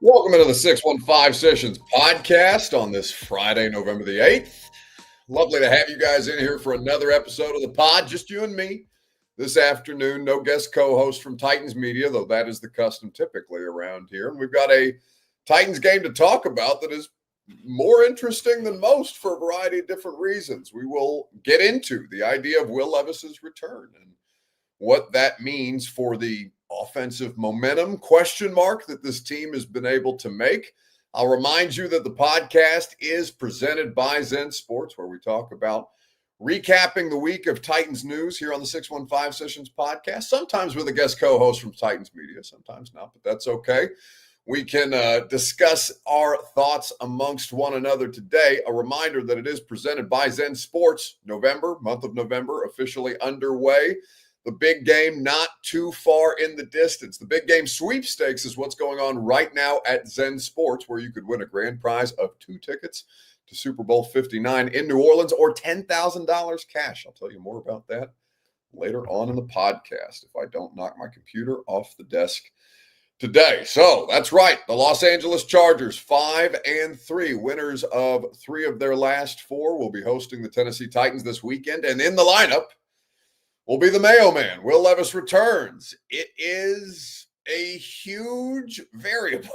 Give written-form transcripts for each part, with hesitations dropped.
Welcome into the 615 Sessions podcast on this Friday, November the 8th. Lovely to have you guys in here for another episode of the pod, just you and me this afternoon. No guest co-host from Titans Media, though that is the custom typically around here. And we've got a Titans game to talk about that is more interesting than most for a variety of different reasons. We will get into the idea of Will Levis's return and what that means for the offensive momentum question mark that this team has been able to make. I'll remind you that the podcast is presented by Zen Sports, where we talk about recapping the week of Titans news here on the 615 Sessions podcast, sometimes with a guest co-host from Titans Media, sometimes not, but that's okay. We can discuss our thoughts amongst one another today. A reminder that it is presented by Zen Sports. Month of November, officially underway. The big game not too far in the distance. The big game sweepstakes is what's going on right now at Zen Sports, where you could win a grand prize of 2 tickets to Super Bowl 59 in New Orleans or $10,000 cash. I'll tell you more about that later on in the podcast if I don't knock my computer off the desk today. So that's right. The Los Angeles Chargers, 5-3, winners of 3 of their last 4, will be hosting the Tennessee Titans this weekend. And in the lineup will be the Mayo Man. Will Levis returns. It is a huge variable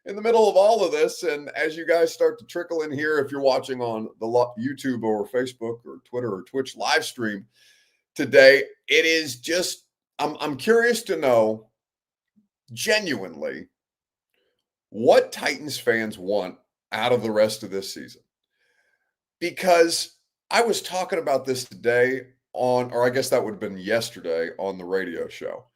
in the middle of all of this. And as you guys start to trickle in here, if you're watching on the YouTube or Facebook or Twitter or Twitch live stream today, it is just, I'm curious to know genuinely what Titans fans want out of the rest of this season. Because I was talking about this today or I guess that would have been yesterday on the radio show.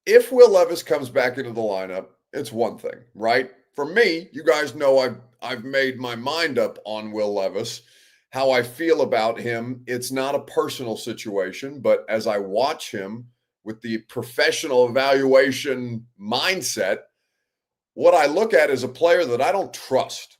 If Will Levis comes back into the lineup, it's one thing, right? For me, you guys know I've made my mind up on Will Levis, how I feel about him. It's not a personal situation, but as I watch him with the professional evaluation mindset, what I look at is a player that I don't trust.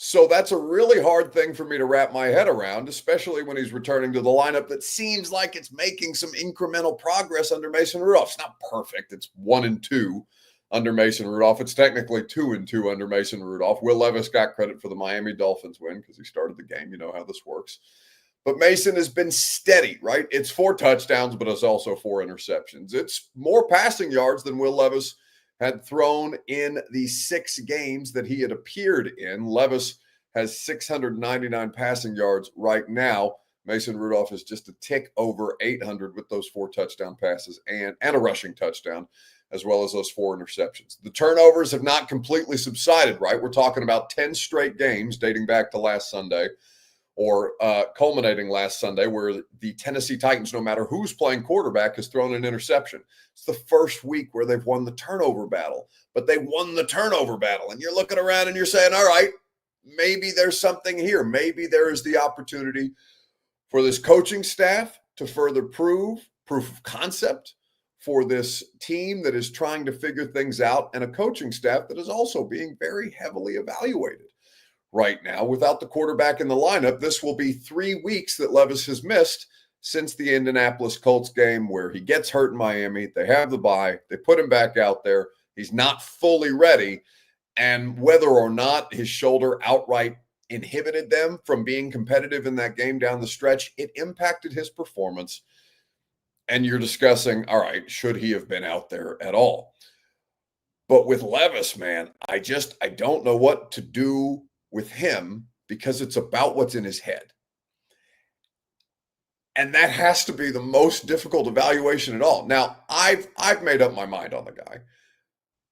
So that's a really hard thing for me to wrap my head around, especially when he's returning to the lineup that seems like it's making some incremental progress under Mason Rudolph. It's not perfect. It's 1-2 under Mason Rudolph. It's technically 2-2 under Mason Rudolph. Will Levis got credit for the Miami Dolphins win because he started the game. You know how this works. But Mason has been steady, right? It's 4 touchdowns, but it's also 4 interceptions. It's more passing yards than Will Levis had thrown in the 6 games that he had appeared in. Levis has 699 passing yards right now. Mason Rudolph is just a tick over 800 with those 4 touchdown passes and a rushing touchdown, as well as those 4 interceptions. The turnovers have not completely subsided, right? We're talking about 10 straight games dating back to last Sunday, or culminating last Sunday, where the Tennessee Titans, no matter who's playing quarterback, has thrown an interception. It's the first week where they've won the turnover battle, but they won the turnover battle. And you're looking around and you're saying, all right, maybe there's something here. Maybe there is the opportunity for this coaching staff to further proof of concept for this team that is trying to figure things out, and a coaching staff that is also being very heavily evaluated right now. Without the quarterback in the lineup, this will be 3 weeks that Levis has missed since the Indianapolis Colts game, where he gets hurt in Miami. They have the bye. They put him back out there. He's not fully ready. And whether or not his shoulder outright inhibited them from being competitive in that game down the stretch, it impacted his performance. And you're discussing, all right, should he have been out there at all? But with Levis, man, I don't know what to do with him, because it's about what's in his head. And that has to be the most difficult evaluation at all. Now, I've made up my mind on the guy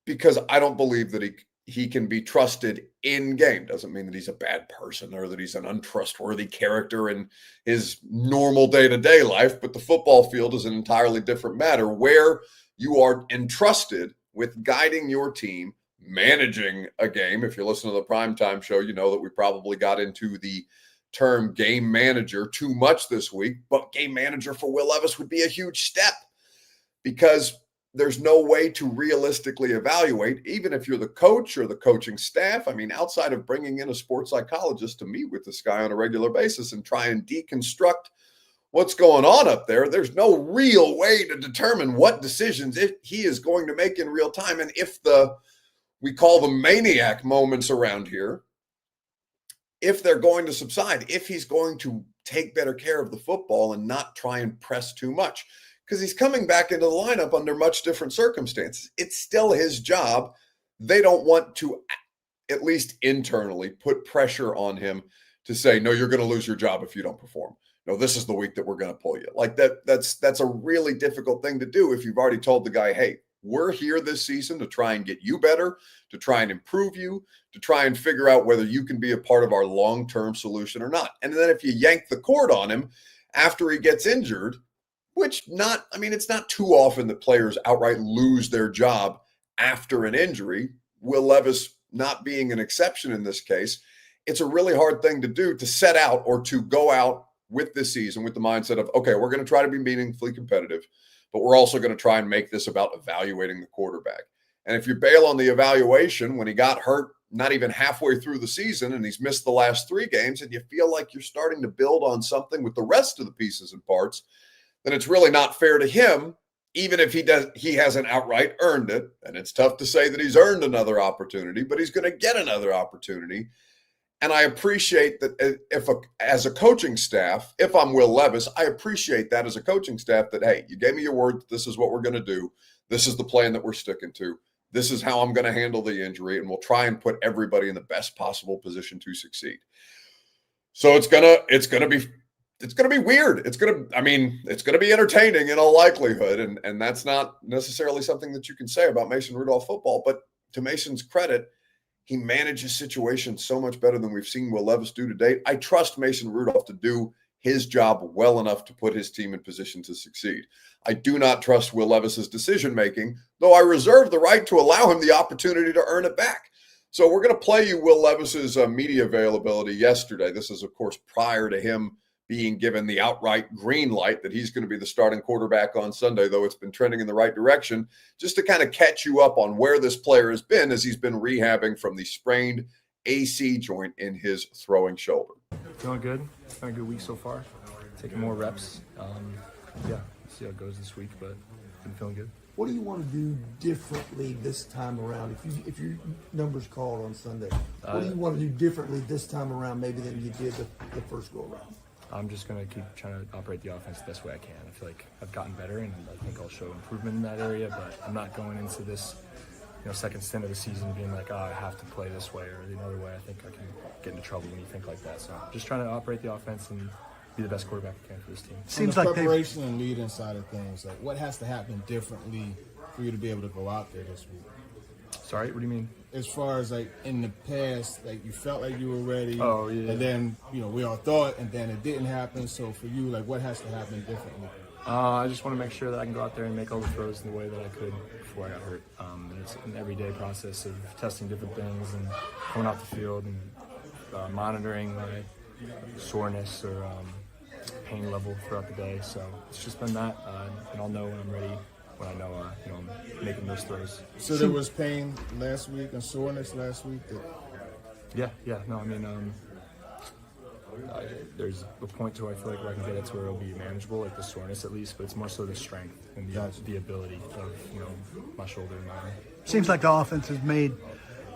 because I don't believe that he can be trusted in game. Doesn't mean that he's a bad person or that he's an untrustworthy character in his normal day-to-day life, but the football field is an entirely different matter, where you are entrusted with guiding your team, managing a game. If you're listening to the primetime show, you know that we probably got into the term game manager too much this week, but game manager for Will Levis would be a huge step, because there's no way to realistically evaluate, even if you're the coach or the coaching staff. I mean, outside of bringing in a sports psychologist to meet with this guy on a regular basis and try and deconstruct what's going on up there, there's no real way to determine what decisions he is going to make in real time. And if we call the maniac moments around here, if they're going to subside, if he's going to take better care of the football and not try and press too much, because he's coming back into the lineup under much different circumstances. It's still his job. They don't want to, at least internally, put pressure on him to say, no, you're going to lose your job if you don't perform. No, this is the week that we're going to pull you. Like that's a really difficult thing to do if you've already told the guy, hey, we're here this season to try and get you better, to try and improve you, to try and figure out whether you can be a part of our long-term solution or not. And then if you yank the cord on him after he gets injured, it's not too often that players outright lose their job after an injury. Will Levis not being an exception in this case, it's a really hard thing to do, to set out or to go out with this season with the mindset of, okay, we're going to try to be meaningfully competitive, but we're also going to try and make this about evaluating the quarterback. And if you bail on the evaluation when he got hurt not even halfway through the season and he's missed the last 3 games, and you feel like you're starting to build on something with the rest of the pieces and parts, then it's really not fair to him, even if he hasn't outright earned it. And it's tough to say that he's earned another opportunity, but he's going to get another opportunity. And I appreciate that as a coaching staff, if I'm Will Levis, I appreciate that as a coaching staff that, hey, you gave me your word that this is what we're going to do. This is the plan that we're sticking to. This is how I'm going to handle the injury, and we'll try and put everybody in the best possible position to succeed. So it's gonna be weird. It's gonna be entertaining in all likelihood, and that's not necessarily something that you can say about Mason Rudolph football. But to Mason's credit, he manages situations so much better than we've seen Will Levis do to date. I trust Mason Rudolph to do his job well enough to put his team in position to succeed. I do not trust Will Levis's decision-making, though I reserve the right to allow him the opportunity to earn it back. So we're going to play you Will Levis's media availability yesterday. This is, of course, prior to him being given the outright green light that he's going to be the starting quarterback on Sunday, though it's been trending in the right direction, just to kind of catch you up on where this player has been as he's been rehabbing from the sprained AC joint in his throwing shoulder. Feeling good. It's been a good week so far. Taking more reps. See how it goes this week, but been feeling good. What do you want to do differently this time around? If your number's called on Sunday, what do you want to do differently this time around, maybe than you did the first go around? I'm just going to keep trying to operate the offense the best way I can. I feel like I've gotten better, and I think I'll show improvement in that area, but I'm not going into this second stint of the season being like, I have to play this way or the other way. I think I can get into trouble when you think like that. So just trying to operate the offense and be the best quarterback I can for this team. Seems like preparation and leading side of things, like what has to happen differently for you to be able to go out there this week? Sorry, what do you mean? As far as like in the past, like you felt like you were ready. Oh, yeah. And then, we all thought, and then it didn't happen. So for you, like what has to happen differently? I just want to make sure that I can go out there and make all the throws in the way that I could before I got hurt. It's an everyday process of testing different things and coming off the field and monitoring my soreness or pain level throughout the day. So it's just been that, and I'll know when I'm ready, when I know I'm making those throws. So there was pain last week and soreness last week? There's a point to where I feel like where I can get it to where it'll be manageable, like the soreness at least, but it's more so the strength and the ability of my shoulder and arm. Seems like the offense has made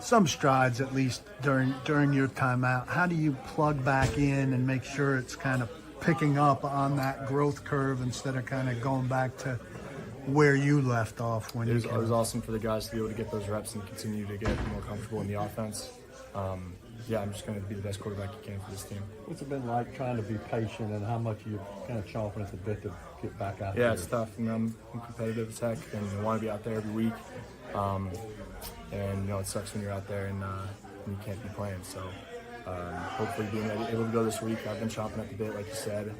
some strides, at least during your timeout. How do you plug back in and make sure it's kind of picking up on that growth curve instead of kind of going back to where you left off when it was awesome for the guys to be able to get those reps and continue to get more comfortable in the offense. I'm just going to be the best quarterback you can for this team. What's it been like trying to be patient, and how much you kind of chomping at the bit to get back out there? Yeah, it's tough. I'm competitive as heck, and I want to be out there every week. It sucks when you're out there and you can't be playing. So hopefully being able to go this week. I've been chomping at the bit, like you said.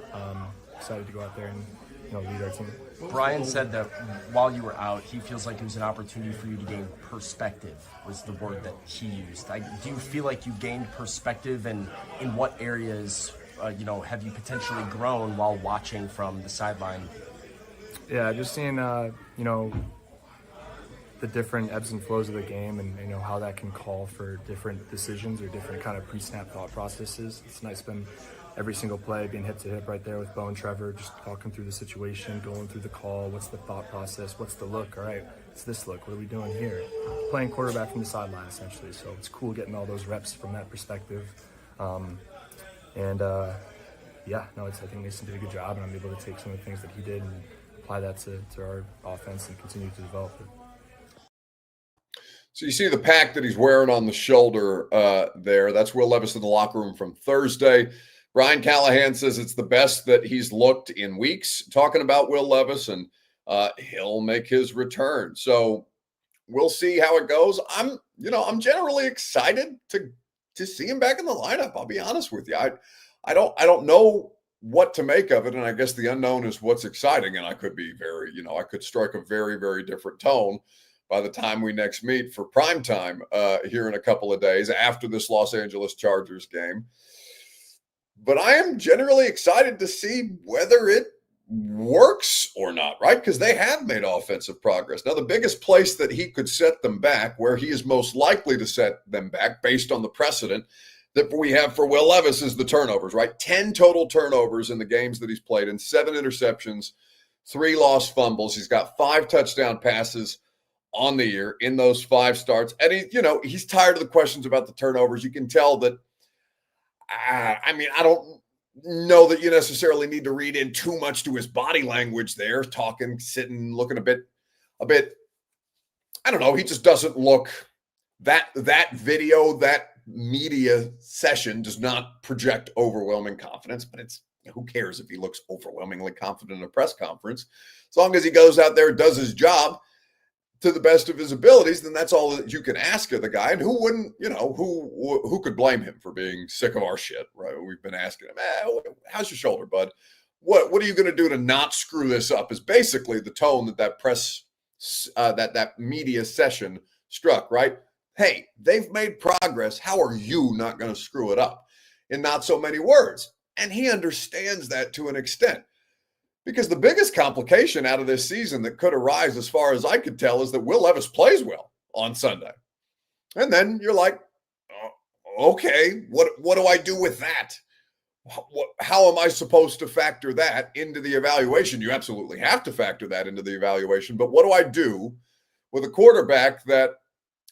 Excited to go out there and lead our team. Brian said that while you were out, he feels like it was an opportunity for you to gain perspective, was the word that he used. Do you feel like you gained perspective, and in what areas, have you potentially grown while watching from the sideline? Yeah, just seeing, the different ebbs and flows of the game and, how that can call for different decisions or different kind of pre-snap thought processes. It's nice been every single play being hip to hip right there with Bo and Trevor, just talking through the situation, going through the call, what's the thought process, what's the look, all right, it's this look, what are we doing here? Playing quarterback from the sideline, essentially. So it's cool getting all those reps from that perspective. I think Mason did a good job, and I'm able to take some of the things that he did and apply that to our offense and continue to develop it. So you see the pack that he's wearing on the shoulder there. That's Will Levis in the locker room from Thursday. Brian Callahan says it's the best that he's looked in weeks, talking about Will Levis, and he'll make his return. So we'll see how it goes. I'm generally excited to see him back in the lineup. I'll be honest with you. I don't know what to make of it, and I guess the unknown is what's exciting. And I could be I could strike a very, very different tone by the time we next meet for prime time here in a couple of days after this Los Angeles Chargers game. But I am generally excited to see whether it works or not, right? Because they have made offensive progress. Now, the biggest place that he could set them back, where he is most likely to set them back based on the precedent that we have for Will Levis, is the turnovers, right? 10 total turnovers in the games that he's played in, 7 interceptions, 3 lost fumbles. He's got 5 touchdown passes on the year in those 5 starts. And he's tired of the questions about the turnovers. You can tell that, I don't know that you necessarily need to read in too much to his body language there, talking, sitting, looking a bit, I don't know. He just doesn't look, that video, that media session does not project overwhelming confidence, but who cares if he looks overwhelmingly confident in a press conference? As long as he goes out there, does his job to the best of his abilities, then that's all that you can ask of the guy. And who wouldn't, who could blame him for being sick of our shit, right? We've been asking him, how's your shoulder, bud? What are you going to do to not screw this up? Is basically the tone that press, that media session struck, right? Hey, they've made progress. How are you not going to screw it up? In not so many words. And he understands that to an extent. Because the biggest complication out of this season that could arise, as far as I could tell, is that Will Levis plays well on Sunday. And then you're like, okay, what do I do with that? How am I supposed to factor that into the evaluation? You absolutely have to factor that into the evaluation. But what do I do with a quarterback that,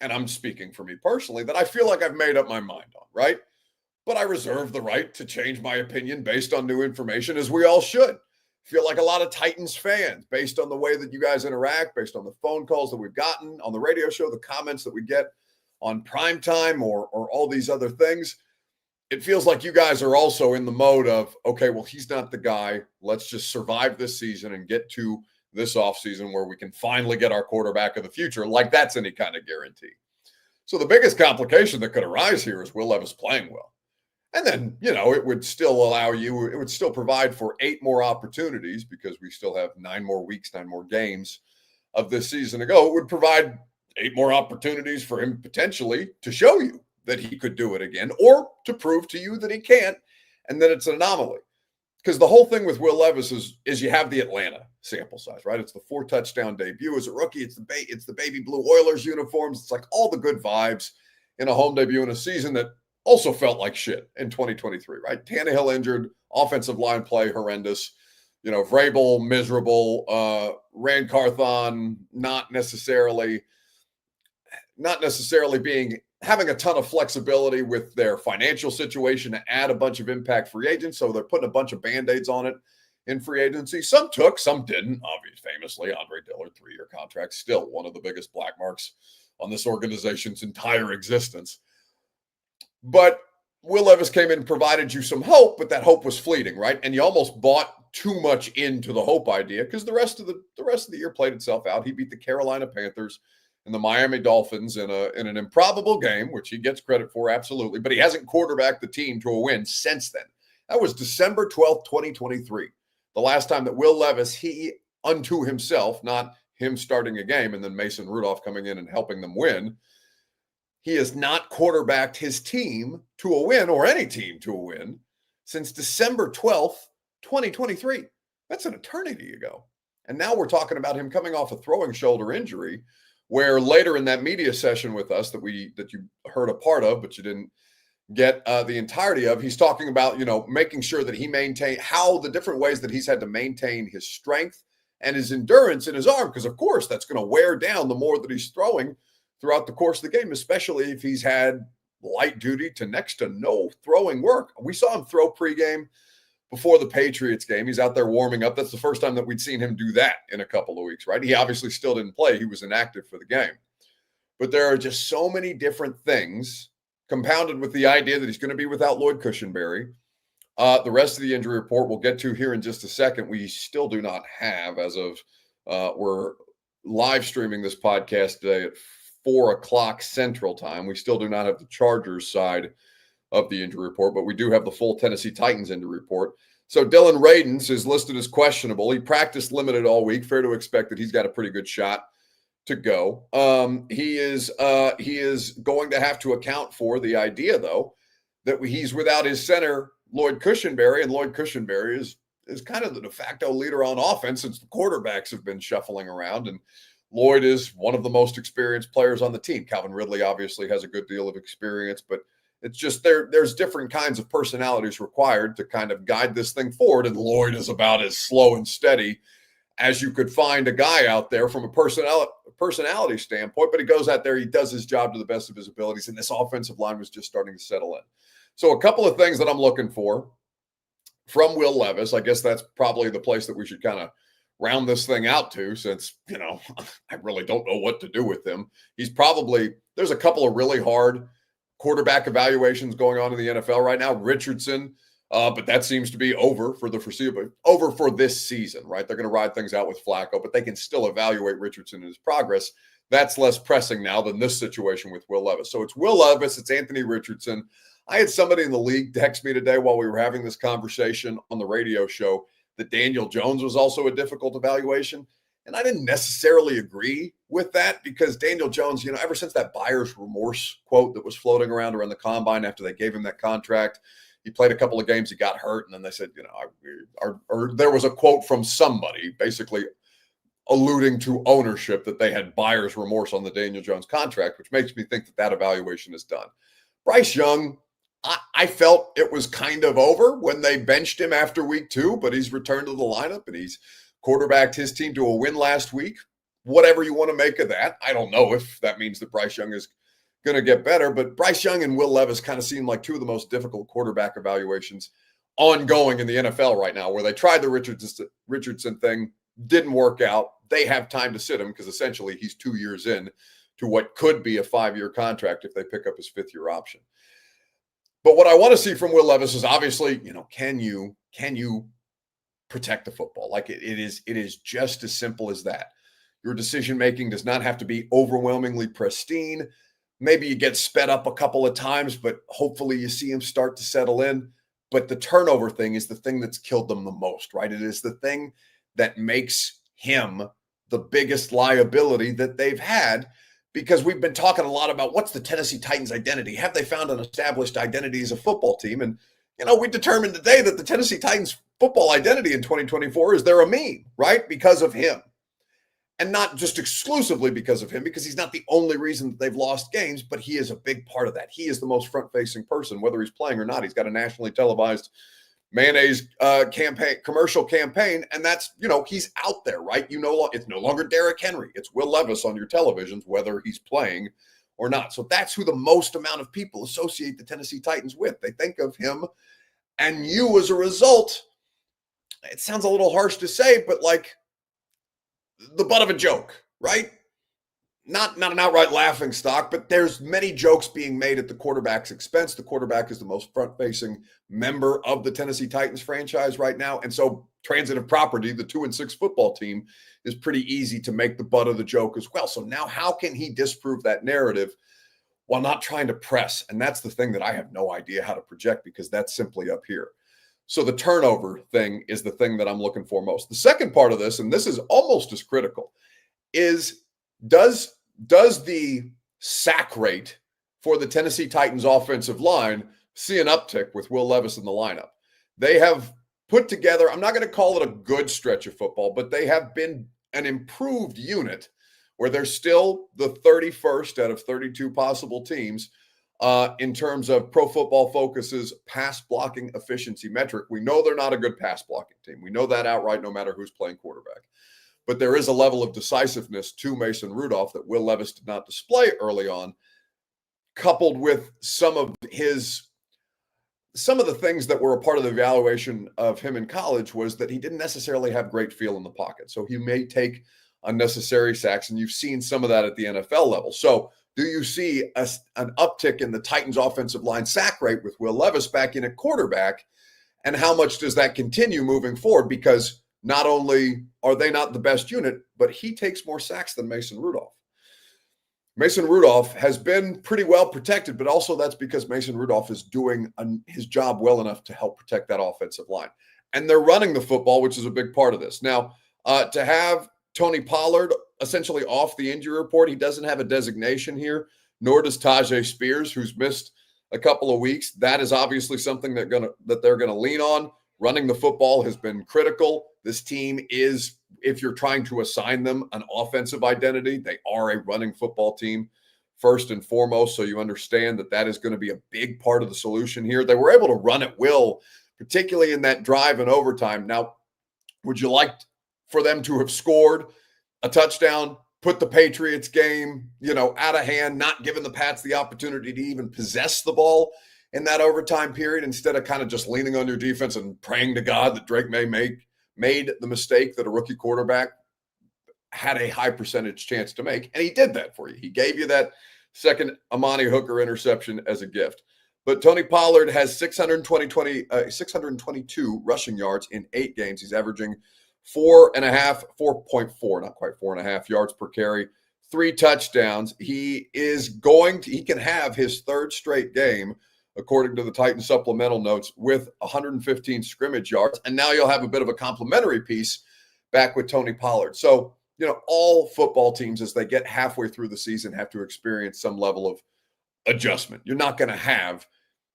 and I'm speaking for me personally, that I feel like I've made up my mind on, right? But I reserve the right to change my opinion based on new information, as we all should. Feel like a lot of Titans fans, based on the way that you guys interact, based on the phone calls that we've gotten on the radio show, the comments that we get on primetime or all these other things. It feels like you guys are also in the mode of, okay, well, he's not the guy. Let's just survive this season and get to this offseason where we can finally get our quarterback of the future, like that's any kind of guarantee. So the biggest complication that could arise here is Will Levis playing well. And then, it would still it would still provide for 8 more opportunities, because we still have 9 more weeks, 9 more games of this season to go. It would provide 8 more opportunities for him potentially to show you that he could do it again, or to prove to you that he can't, and then it's an anomaly. Because the whole thing with Will Levis is you have the Atlanta sample size, right? It's the 4 touchdown debut as a rookie. It's the baby blue Oilers uniforms. It's like all the good vibes in a home debut in a season that also felt like shit in 2023, right? Tannehill injured, offensive line play horrendous, Vrabel miserable, Rand Carthon not necessarily having a ton of flexibility with their financial situation to add a bunch of impact free agents. So they're putting a bunch of Band-Aids on it in free agency. Some took, some didn't. Obviously, famously, Andre Dillard, 3-year contract, still one of the biggest black marks on this organization's entire existence. But Will Levis came in and provided you some hope, but that hope was fleeting, right? And you almost bought too much into the hope idea, because the rest of the year played itself out. He beat the Carolina Panthers and the Miami Dolphins in an improbable game, which he gets credit for, absolutely. But he hasn't quarterbacked the team to a win since then. That was December 12th, 2023. The last time that Will Levis, he unto himself, not him starting a game and then Mason Rudolph coming in and helping them win, he has not quarterbacked his team to a win, or any team to a win, since December 12th, 2023. That's an eternity ago. And now we're talking about him coming off a throwing shoulder injury, where later in that media session with us that you heard a part of, but you didn't get the entirety of. He's talking about, making sure that he how the different ways that he's had to maintain his strength and his endurance in his arm, because of course that's going to wear down the more that he's throwing throughout the course of the game, especially if he's had light duty to next to no throwing work. We saw him throw pregame before the Patriots game. He's out there warming up. That's the first time that we'd seen him do that in a couple of weeks, right? He obviously still didn't play. He was inactive for the game. But there are just so many different things compounded with the idea that he's going to be without Lloyd Cushenberry. The rest of the injury report we'll get to here in just a second. We still do not have, as of we're live streaming this podcast today at 4:00 Central Time. We still do not have the Chargers side of the injury report, but we do have the full Tennessee Titans injury report. So Dylan Radins is listed as questionable. He practiced limited all week. Fair to expect that he's got a pretty good shot to go. He is going to have to account for the idea, though, that he's without his center, Lloyd Cushenberry, and Lloyd Cushenberry is kind of the de facto leader on offense since the quarterbacks have been shuffling around, and Lloyd is one of the most experienced players on the team. Calvin Ridley obviously has a good deal of experience, but it's just there's different kinds of personalities required to kind of guide this thing forward, and Lloyd is about as slow and steady as you could find a guy out there from a personality standpoint, but he goes out there, he does his job to the best of his abilities, and this offensive line was just starting to settle in. So a couple of things that I'm looking for from Will Levis. I guess that's probably the place that we should kind of round this thing out to, since, I really don't know what to do with him. There's a couple of really hard quarterback evaluations going on in the NFL right now. Richardson, but that seems to be over for the foreseeable, over for this season, right? They're going to ride things out with Flacco, but they can still evaluate Richardson and his progress. That's less pressing now than this situation with Will Levis. So it's Will Levis, it's Anthony Richardson. I had somebody in the league text me today while we were having this conversation on the radio show that Daniel Jones was also a difficult evaluation. And I didn't necessarily agree with that, because Daniel Jones, ever since that buyer's remorse quote that was floating around the combine after they gave him that contract, he played a couple of games, he got hurt, and then they said, or there was a quote from somebody basically alluding to ownership that they had buyer's remorse on the Daniel Jones contract, which makes me think that evaluation is done. Bryce Young, I felt it was kind of over when they benched him after week 2, but he's returned to the lineup and he's quarterbacked his team to a win last week. Whatever you want to make of that. I don't know if that means that Bryce Young is going to get better, but Bryce Young and Will Levis kind of seem like two of the most difficult quarterback evaluations ongoing in the NFL right now, where they tried the Richardson thing, didn't work out. They have time to sit him because essentially he's 2 years in to what could be a 5-year contract if they pick up his 5th-year option. But what I want to see from Will Levis is obviously, can you protect the football? Like it is just as simple as that. Your decision-making does not have to be overwhelmingly pristine. Maybe you get sped up a couple of times, but hopefully you see him start to settle in. But the turnover thing is the thing that's killed them the most, right? It is the thing that makes him the biggest liability that they've had, because we've been talking a lot about what's the Tennessee Titans' identity. Have they found an established identity as a football team? And, we determined today that the Tennessee Titans' football identity in 2024 is they're a meme, right? Because of him. And not just exclusively because of him, because he's not the only reason that they've lost games, but he is a big part of that. He is the most front-facing person, whether he's playing or not. He's got a nationally televised mayonnaise commercial campaign, and that's, he's out there, right? It's no longer Derrick Henry. It's Will Levis on your televisions, whether he's playing or not. So that's who the most amount of people associate the Tennessee Titans with. They think of him, and you as a result, it sounds a little harsh to say, but like, the butt of a joke, right? Not an outright laughing stock, but there's many jokes being made at the quarterback's expense. The quarterback is the most front-facing member of the Tennessee Titans franchise right now. And so transitive property, the 2-6 football team, is pretty easy to make the butt of the joke as well. So now how can he disprove that narrative while not trying to press? And that's the thing that I have no idea how to project, because that's simply up here. So the turnover thing is the thing that I'm looking for most. The second part of this, and this is almost as critical, is does the sack rate for the Tennessee Titans offensive line see an uptick with Will Levis in the lineup? They have put together, I'm not going to call it a good stretch of football, but they have been an improved unit where they're still the 31st out of 32 possible teams in terms of Pro Football Focus's pass blocking efficiency metric. We know they're not a good pass blocking team. We know that outright, no matter who's playing quarterback. But there is a level of decisiveness to Mason Rudolph that Will Levis did not display early on, coupled with some of the things that were a part of the evaluation of him in college was that he didn't necessarily have great feel in the pocket. So he may take unnecessary sacks, and you've seen some of that at the NFL level. So do you see an uptick in the Titans offensive line sack rate with Will Levis back in at quarterback? And how much does that continue moving forward? Because not only are they not the best unit, but he takes more sacks than Mason Rudolph. Mason Rudolph has been pretty well protected, but also that's because Mason Rudolph is doing his job well enough to help protect that offensive line. And they're running the football, which is a big part of this. Now, to have Tony Pollard essentially off the injury report, he doesn't have a designation here, nor does Tajay Spears, who's missed a couple of weeks. That is obviously something that they're gonna lean on. Running the football has been critical. This team is, if you're trying to assign them an offensive identity, they are a running football team first and foremost. So you understand that that is going to be a big part of the solution here. They were able to run at will, particularly in that drive and overtime. Now, would you like for them to have scored a touchdown, put the Patriots game, out of hand, not giving the Pats the opportunity to even possess the ball in that overtime period, instead of kind of just leaning on your defense and praying to God that Drake May made the mistake that a rookie quarterback had a high percentage chance to make. And he did that for you. He gave you that second Amani Hooker interception as a gift. But Tony Pollard has 622 rushing yards in 8 games. He's averaging 4.4, not quite 4.5 yards per carry, 3 touchdowns. He can have his 3rd straight game, according to the Titans supplemental notes, with 115 scrimmage yards. And now you'll have a bit of a complimentary piece back with Tony Pollard. So, all football teams, as they get halfway through the season, have to experience some level of adjustment. You're not going to have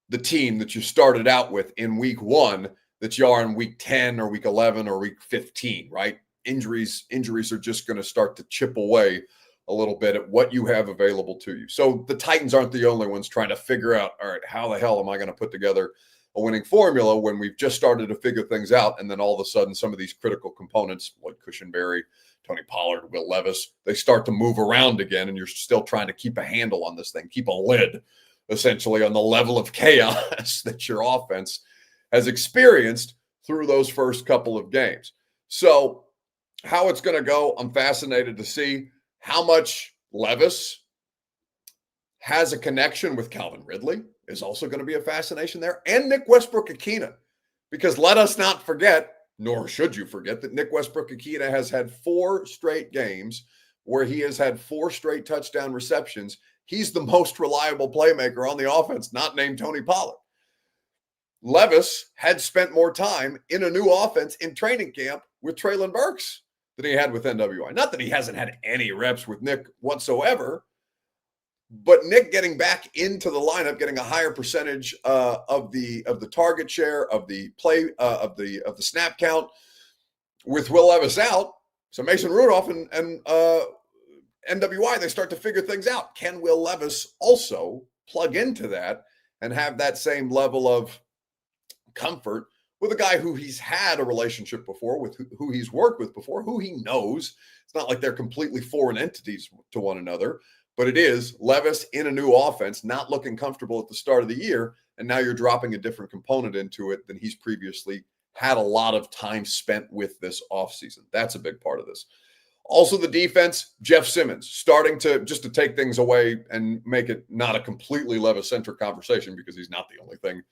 the team that you started out with in week 1 that you are in week 10 or week 11 or week 15, right? Injuries are just going to start to chip away a little bit at what you have available to you. So the Titans aren't the only ones trying to figure out, all right, how the hell am I going to put together a winning formula when we've just started to figure things out, and then all of a sudden some of these critical components like Cushenberry, Tony Pollard, Will Levis, they start to move around again, and you're still trying to keep a handle on this thing, keep a lid essentially on the level of chaos that your offense has experienced through those first couple of games. So how it's going to go, I'm fascinated to see. How much Levis has a connection with Calvin Ridley is also going to be a fascination there. And Nick Westbrook-Akina, because let us not forget, nor should you forget, that Nick Westbrook-Akina has had 4 straight games where he has had 4 straight touchdown receptions. He's the most reliable playmaker on the offense, not named Tony Pollard. Levis had spent more time in a new offense in training camp with Treylon Burks than he had with NWI. Not that he hasn't had any reps with Nick whatsoever, but Nick getting back into the lineup, getting a higher percentage of the target share, of the play, of the snap count, with Will Levis out. So Mason Rudolph and NWI, they start to figure things out. Can Will Levis also plug into that and have that same level of comfort with a guy who he's had a relationship before, with who he's worked with before, who he knows? It's not like they're completely foreign entities to one another, but it is Levis in a new offense, not looking comfortable at the start of the year, and now you're dropping a different component into it than he's previously had a lot of time spent with this offseason. That's a big part of this. Also, the defense, Jeff Simmons, starting to take things away and make it not a completely Levis-centric conversation, because he's not the only thing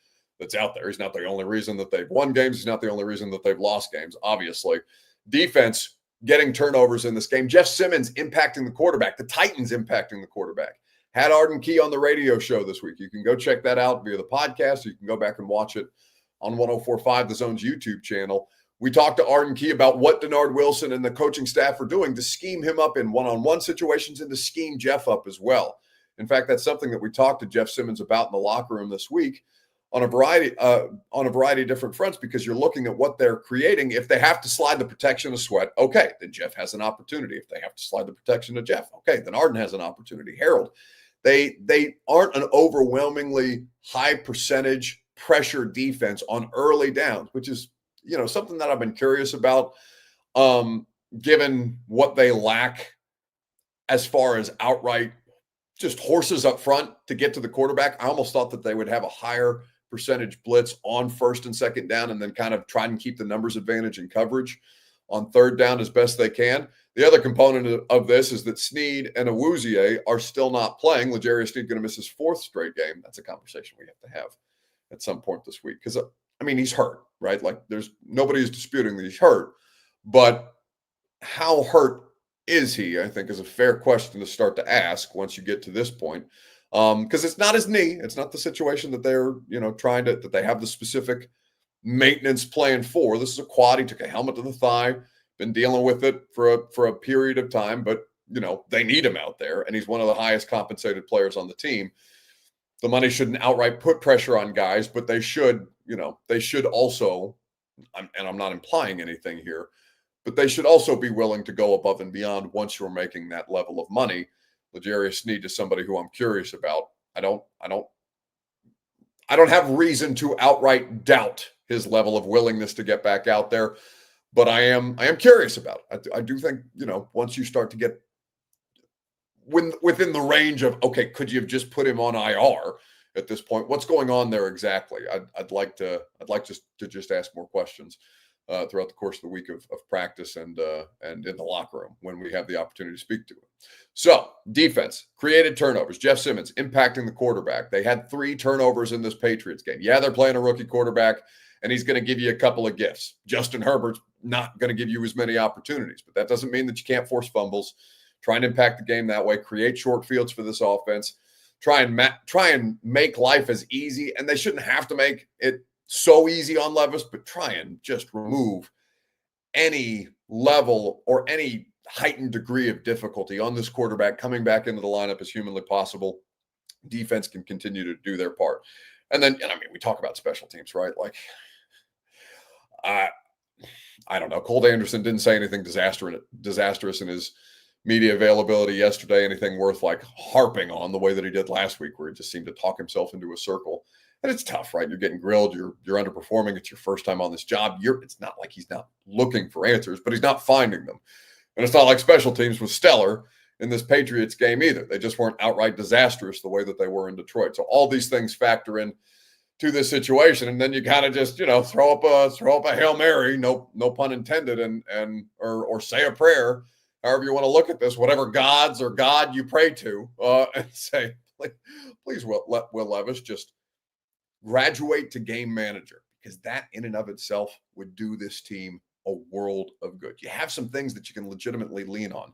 that's out there. He's not the only reason that they've won games. He's not the only reason that they've lost games, obviously. Defense getting turnovers in this game. Jeff Simmons impacting the quarterback. The Titans impacting the quarterback. Had Arden Key on the radio show this week. You can go check that out via the podcast. You can go back and watch it on 104.5 The Zone's YouTube channel. We talked to Arden Key about what Denard Wilson and the coaching staff are doing to scheme him up in one-on-one situations and to scheme Jeff up as well. In fact, that's something that we talked to Jeff Simmons about in the locker room this week, on a variety of different fronts, because you're looking at what they're creating. If they have to slide the protection to Sweat, okay, then Jeff has an opportunity. If they have to slide the protection to Jeff, okay, then Arden has an opportunity. Harold, They aren't an overwhelmingly high percentage pressure defense on early downs, which is, something that I've been curious about, given what they lack as far as outright just horses up front to get to the quarterback. I almost thought that they would have a higher percentage blitz on first and second down, and then kind of try and keep the numbers advantage and coverage on third down as best they can. The other component of this is that Snead and Awuzie are still not playing. L'Jarius Snead going to miss his 4th straight game. That's a conversation we have to have at some point this week, because he's hurt, right? Like, there's nobody is disputing that he's hurt, but how hurt is he? I think is a fair question to start to ask once you get to this point, because it's not his knee. It's not the situation that they're that they have the specific maintenance plan for. This is a quad. He took a helmet to the thigh. Been dealing with it for a period of time, but they need him out there, and he's one of the highest compensated players on the team. The money shouldn't outright put pressure on guys, but they should also, and I'm not implying anything here, but they should also be willing to go above and beyond once you're making that level of money. L'Jarius Snead is somebody who I'm curious about. I don't have reason to outright doubt his level of willingness to get back out there, but I am curious about it. I do think, once you start to get within the range of, okay, could you have just put him on IR at this point? What's going on there exactly? I'd like to just ask more questions throughout the course of the week of practice and in the locker room when we have the opportunity to speak to him. So, defense, created turnovers. Jeff Simmons impacting the quarterback. They had 3 turnovers in this Patriots game. Yeah, they're playing a rookie quarterback, and he's going to give you a couple of gifts. Justin Herbert's not going to give you as many opportunities, but that doesn't mean that you can't force fumbles. Try and impact the game that way. Create short fields for this offense. Try and make life as easy, and they shouldn't have to make it so easy on Levis, but try and just remove any level or any heightened degree of difficulty on this quarterback coming back into the lineup as humanly possible. Defense can continue to do their part. And then, we talk about special teams, right? Like, I don't know. Colt Anderson didn't say anything disastrous in his media availability yesterday, anything worth like harping on the way that he did last week, where he just seemed to talk himself into a circle. And it's tough, right? You're getting grilled. You're underperforming. It's your first time on this job. It's not like he's not looking for answers, but he's not finding them. And it's not like special teams was stellar in this Patriots game either. They just weren't outright disastrous the way that they were in Detroit. So all these things factor in to this situation, and then you kind of just throw up a Hail Mary, no pun intended, or say a prayer, however you want to look at this, whatever gods or God you pray to, and say, please, Will Levis, just graduate to game manager, because that in and of itself would do this team a world of good. You have some things that you can legitimately lean on,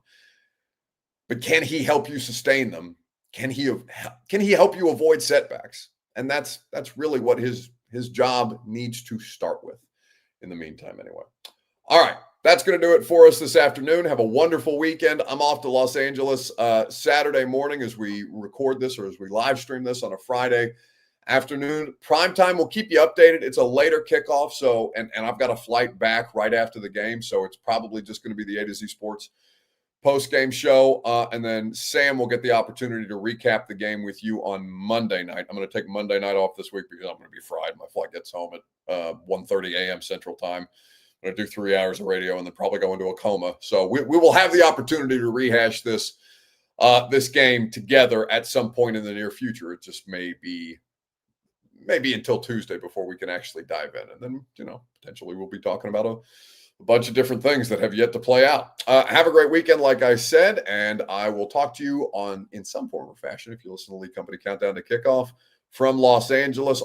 but can he help you sustain them? Can he help you avoid setbacks? And that's really what his job needs to start with in the meantime anyway. All right, that's going to do it for us this afternoon. Have a wonderful weekend. I'm off to Los Angeles Saturday morning as we record this, or as we live stream this on a Friday afternoon. Primetime will keep you updated. It's a later kickoff, so and I've got a flight back right after the game, so it's probably just going to be the A to Z Sports post-game show, and then Sam will get the opportunity to recap the game with you on Monday night. I'm going to take Monday night off this week because I'm going to be fried. My flight gets home at 1:30 a.m. Central Time. I'm going to do 3 hours of radio and then probably go into a coma. So we will have the opportunity to rehash this game together at some point in the near future. It just may be until Tuesday before we can actually dive in. And then, potentially we'll be talking about a bunch of different things that have yet to play out. Have a great weekend, like I said, and I will talk to you in some form or fashion, if you listen to the League Company Countdown to Kickoff from Los Angeles